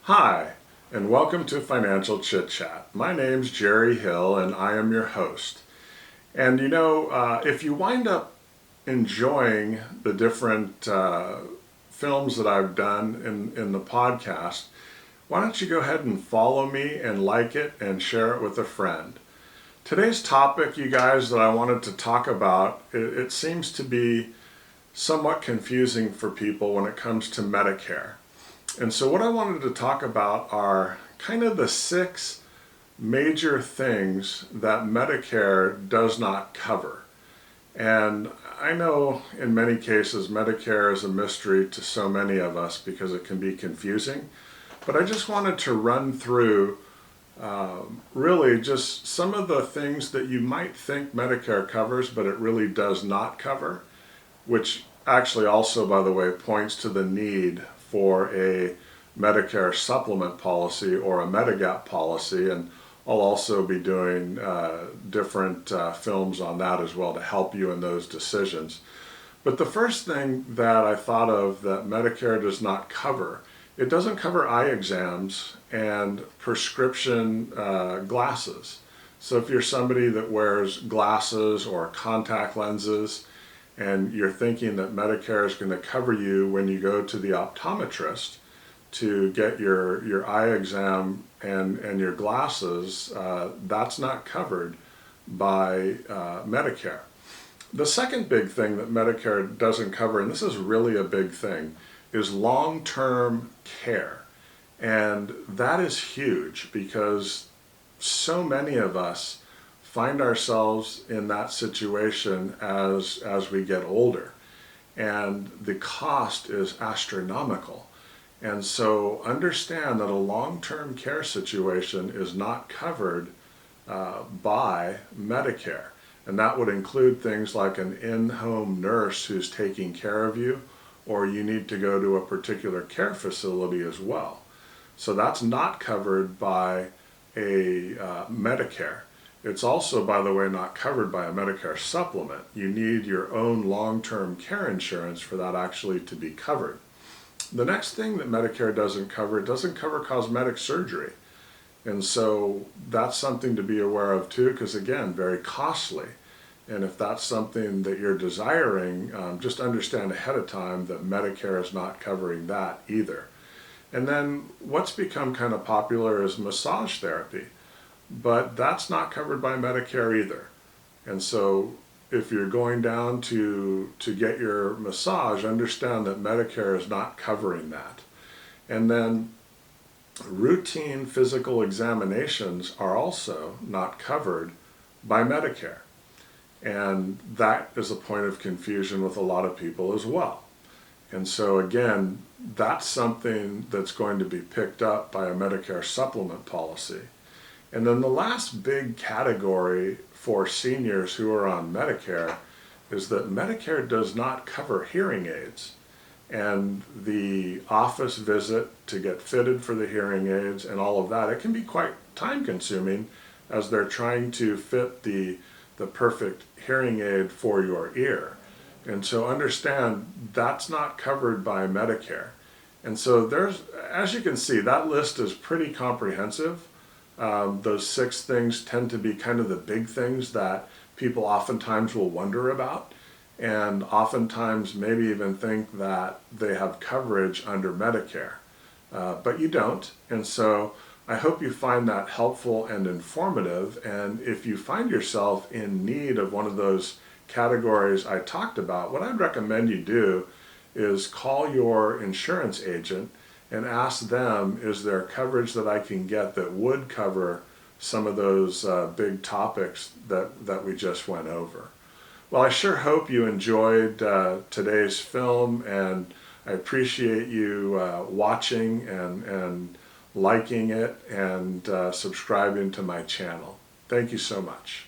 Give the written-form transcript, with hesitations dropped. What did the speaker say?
Hi, and welcome to Financial Chit Chat. My name's Jerry Hill, and I am your host. And if you wind up enjoying the different films that I've done in the podcast, why don't you go ahead and follow me and like it and share it with a friend. Today's topic, you guys, that I wanted to talk about, it seems to be somewhat confusing for people when it comes to Medicare. And so what I wanted to talk about are kind of the 6 major things that Medicare does not cover. And I know in many cases Medicare is a mystery to so many of us because it can be confusing. But I just wanted to run through really just some of the things that you might think Medicare covers, but it really does not cover, which actually also, by the way, points to the need for a Medicare Supplement policy or a Medigap policy, and I'll also be doing different films on that as well to help you in those decisions. But the first thing that I thought of that Medicare does not cover, it doesn't cover eye exams and prescription glasses. So if you're somebody that wears glasses or contact lenses, and you're thinking that Medicare is going to cover you when you go to the optometrist to get your eye exam and your glasses, that's not covered by Medicare. The second big thing that Medicare doesn't cover, and this is really a big thing, is long-term care. And that is huge because so many of us find ourselves in that situation as we get older, and the cost is astronomical. And so understand that a long-term care situation is not covered by Medicare, and that would include things like an in-home nurse who's taking care of you, or you need to go to a particular care facility as well. So that's not covered by a Medicare. It's also, by the way, not covered by a Medicare supplement. You need your own long-term care insurance for that actually to be covered. The next thing that Medicare doesn't cover, it doesn't cover cosmetic surgery. And so that's something to be aware of too, because again, very costly. And if that's something that you're desiring, just understand ahead of time that Medicare is not covering that either. And then what's become kind of popular is massage therapy. But that's not covered by Medicare either. And so if you're going down to get your massage, understand that Medicare is not covering that. And then routine physical examinations are also not covered by Medicare. And that is a point of confusion with a lot of people as well. And so again, that's something that's going to be picked up by a Medicare supplement policy. And then the last big category for seniors who are on Medicare is that Medicare does not cover hearing aids. And the office visit to get fitted for the hearing aids and all of that, it can be quite time consuming as they're trying to fit the perfect hearing aid for your ear. And so understand that's not covered by Medicare. And so there's, as you can see, that list is pretty comprehensive. Those 6 things tend to be kind of the big things that people oftentimes will wonder about, and oftentimes maybe even think that they have coverage under Medicare, but you don't. And so I hope you find that helpful and informative, and if you find yourself in need of one of those categories I talked about, what I'd recommend you do is call your insurance agent and ask them, is there coverage that I can get that would cover some of those big topics that we just went over. Well, I sure hope you enjoyed today's film, and I appreciate you watching and liking it and subscribing to my channel. Thank you so much.